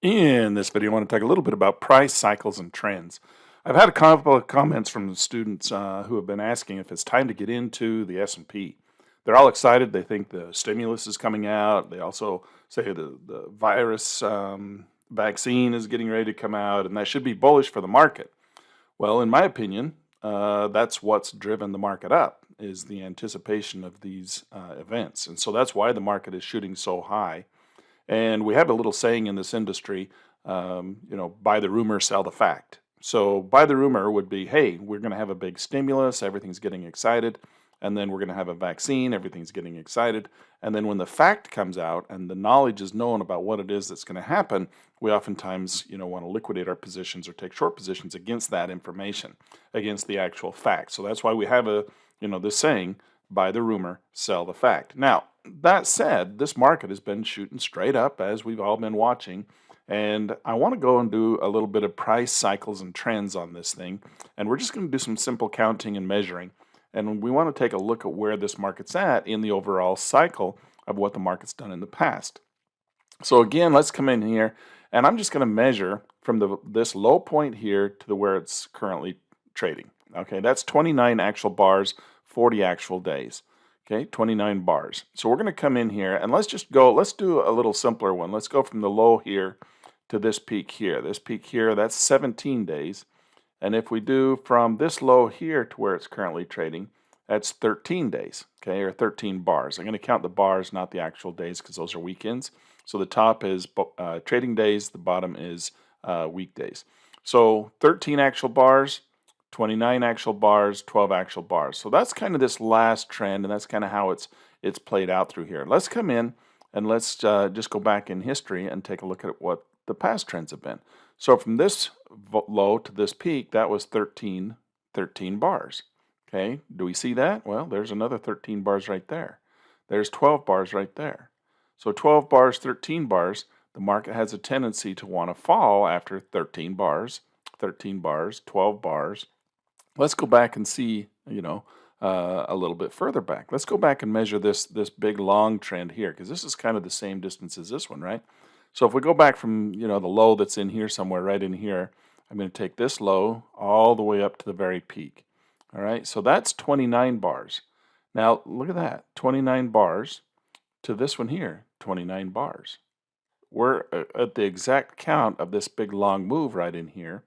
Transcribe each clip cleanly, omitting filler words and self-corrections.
In this video, I want to talk a little bit about price cycles and trends. I've had a couple of comments from the students who have been asking if it's time to get into the S&P. They're all excited. They think the stimulus is coming out. They also say the virus vaccine is getting ready to come out, and that should be bullish for the market. Well, in my opinion, that's what's driven the market up, is the anticipation of these events. And so that's why the market is shooting so high. And we have a little saying in this industry, buy the rumor, sell the fact. So buy the rumor would be, hey, we're going to have a big stimulus, everything's getting excited, and then we're going to have a vaccine, everything's getting excited. And then when the fact comes out and the knowledge is known about what it is that's going to happen, we oftentimes, want to liquidate our positions or take short positions against that information, against the actual fact. So that's why we have this saying, buy the rumor, sell the fact. Now, that said, this market has been shooting straight up as we've all been watching. And I want to go and do a little bit of price cycles and trends on this thing. And we're just going to do some simple counting and measuring. And we want to take a look at where this market's at in the overall cycle of what the market's done in the past. So again, let's come in here and I'm just going to measure from this low point here to where it's currently trading. Okay, that's 29 actual bars, 40 actual days. Okay, 29 bars. So we're going to come in here and let's do a little simpler one. Let's go from the low here to this peak here. This peak here, that's 17 days. And if we do from this low here to where it's currently trading, that's 13 days, okay, or 13 bars. I'm going to count the bars, not the actual days, because those are weekends. So the top is trading days, the bottom is weekdays. So 13 actual bars, 29 actual bars, 12 actual bars. So that's kind of this last trend, and that's kind of how it's played out through here. Let's come in and let's just go back in history and take a look at what the past trends have been. So from this low to this peak, that was 13 bars. Okay, do we see that? Well, there's another 13 bars right there. There's 12 bars right there. So 12 bars, 13 bars, the market has a tendency to want to fall after 13 bars, 12 bars. Let's go back and see, a little bit further back. Let's go back and measure this big long trend here, because this is kind of the same distance as this one, right? So if we go back from, the low that's in here somewhere, right in here, I'm going to take this low all the way up to the very peak. All right, so that's 29 bars. Now, look at that, 29 bars to this one here, 29 bars. We're at the exact count of this big long move right in here,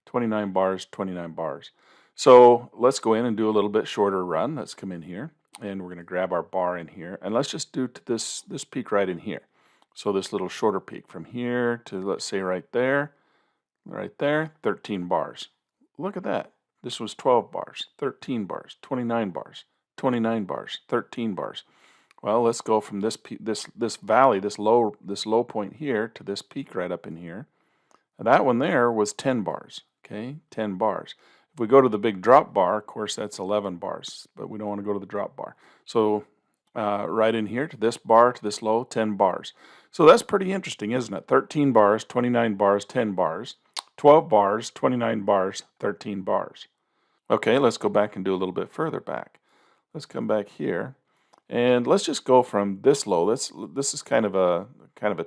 29 bars, 29 bars. So let's go in and do a little bit shorter run. Let's come in here, and we're going to grab our bar in here, and let's just do to this peak right in here. So this little shorter peak from here to, let's say, right there, 13 bars. Look at that. This was 12 bars, 13 bars, 29 bars, 29 bars, 13 bars. Well, let's go from this valley, this low point here to this peak right up in here. And that one there was 10 bars, okay, 10 bars. If we go to the big drop bar, of course, that's 11 bars, but we don't want to go to the drop bar. So right in here to this bar, to this low, 10 bars. So that's pretty interesting, isn't it? 13 bars, 29 bars, 10 bars, 12 bars, 29 bars, 13 bars. Okay, let's go back and do a little bit further back. Let's come back here, and let's just go from this low. This is kind of a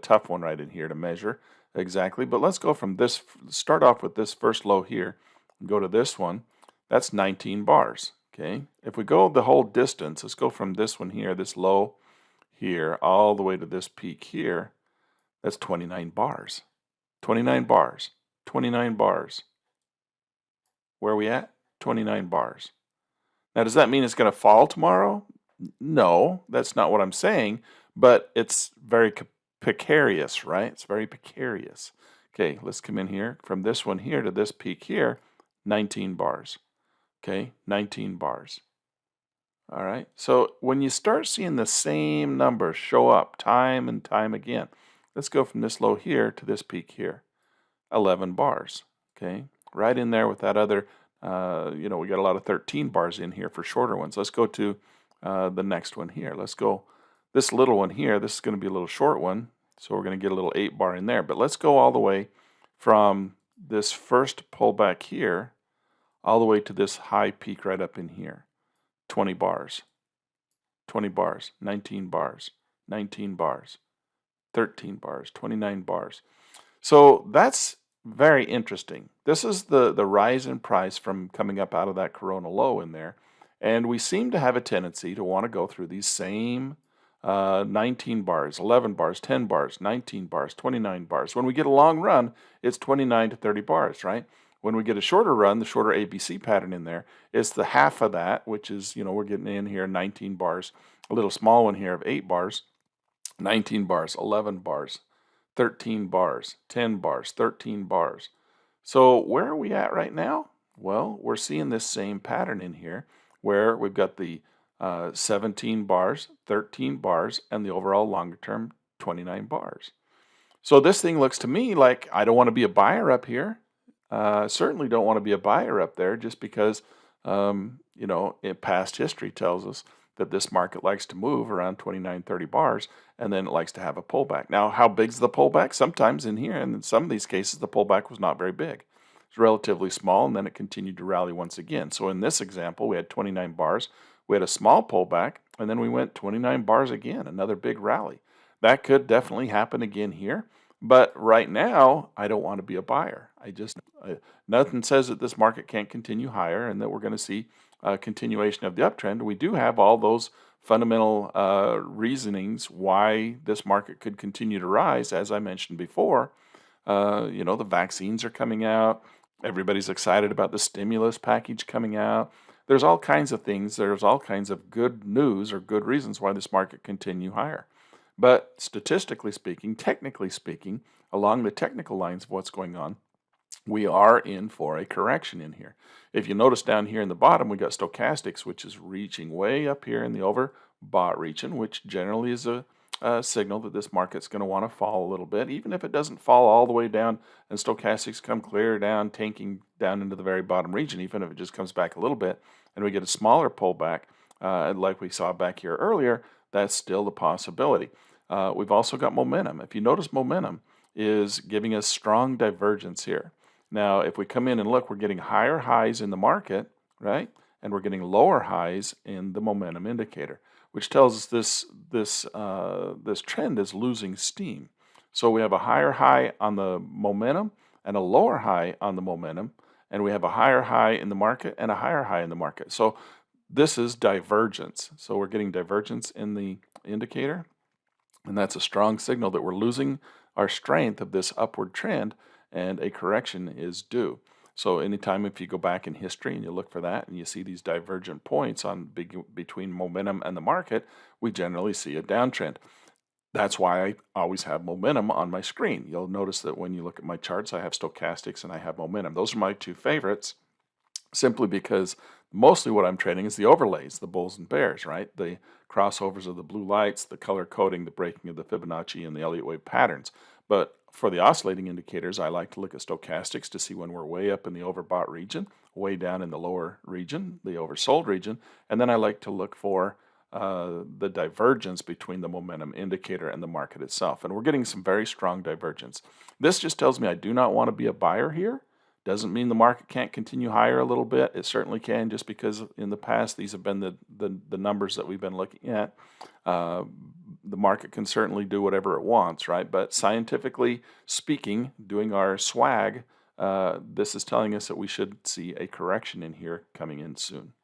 tough one right in here to measure exactly, but let's go from this. Start off with this first low here, and go to this one. That's 19 bars. Okay, if we go the whole distance, let's go from this one here, this low here, all the way to this peak here. That's 29 bars. 29 bars. 29 bars. Where are we at? 29 bars. Now, does that mean it's going to fall tomorrow? No, that's not what I'm saying, but it's very precarious, right? It's very precarious. Okay, let's come in here. From this one here to this peak here, 19 bars. Okay, 19 bars. All right, so when you start seeing the same numbers show up time and time again, let's go from this low here to this peak here, 11 bars. Okay, right in there with that other, we got a lot of 13 bars in here for shorter ones. Let's go to the next one here. Let's go this little one here. This is going to be a little short one, so we're going to get a little 8 bar in there. But let's go all the way from this first pullback here all the way to this high peak right up in here. 20 bars, 20 bars, 19 bars, 19 bars, 13 bars, 29 bars. So that's very interesting. This is the rise in price from coming up out of that corona low in there. And we seem to have a tendency to want to go through these same 19 bars, 11 bars, 10 bars, 19 bars, 29 bars. When we get a long run, it's 29 to 30 bars, right? When we get a shorter run, the shorter ABC pattern in there, it's the half of that, which is, we're getting in here 19 bars, a little small one here of 8 bars, 19 bars, 11 bars, 13 bars, 10 bars, 13 bars. So where are we at right now? Well, we're seeing this same pattern in here where we've got the 17 bars, 13 bars, and the overall longer term 29 bars. So this thing looks to me like I don't want to be a buyer up here. Certainly don't want to be a buyer up there just because, past history tells us that this market likes to move around 29, 30 bars, and then it likes to have a pullback. Now, how big's the pullback? Sometimes in here, and in some of these cases, the pullback was not very big. It's relatively small, and then it continued to rally once again. So in this example, we had 29 bars. We had a small pullback, and then we went 29 bars again, another big rally. That could definitely happen again here. But right now, I don't want to be a buyer. Nothing says that this market can't continue higher and that we're going to see a continuation of the uptrend. We do have all those fundamental reasonings why this market could continue to rise, as I mentioned before. The vaccines are coming out. Everybody's excited about the stimulus package coming out. There's all kinds of things. There's all kinds of good news or good reasons why this market continue higher. But statistically speaking, technically speaking, along the technical lines of what's going on, we are in for a correction in here. If you notice down here in the bottom, we got stochastics, which is reaching way up here in the overbought region, which generally is a signal that this market's going to want to fall a little bit, even if it doesn't fall all the way down and stochastics come clear down, tanking down into the very bottom region, even if it just comes back a little bit and we get a smaller pullback like we saw back here earlier, that's still the possibility. We've also got momentum. If you notice, momentum is giving us strong divergence here. Now, if we come in and look, we're getting higher highs in the market, right? And we're getting lower highs in the momentum indicator, which tells us this trend is losing steam. So we have a higher high on the momentum and a lower high on the momentum, and we have a higher high in the market and a higher high in the market. So this is divergence. So we're getting divergence in the indicator, and that's a strong signal that we're losing our strength of this upward trend and a correction is due. So anytime if you go back in history and you look for that and you see these divergent points between momentum and the market, we generally see a downtrend. That's why I always have momentum on my screen. You'll notice that when you look at my charts, I have stochastics and I have momentum. Those are my two favorites, simply because mostly what I'm trading is the overlays, the bulls and bears, right? The crossovers of the blue lights, the color coding, the breaking of the Fibonacci and the Elliott Wave patterns. But for the oscillating indicators, I like to look at stochastics to see when we're way up in the overbought region, way down in the lower region, the oversold region, and then I like to look for the divergence between the momentum indicator and the market itself. And we're getting some very strong divergence. This just tells me I do not want to be a buyer here. Doesn't mean the market can't continue higher a little bit. It certainly can, just because in the past these have been the numbers that we've been looking at. The market can certainly do whatever it wants, right? But scientifically speaking, doing our swag, this is telling us that we should see a correction in here coming in soon.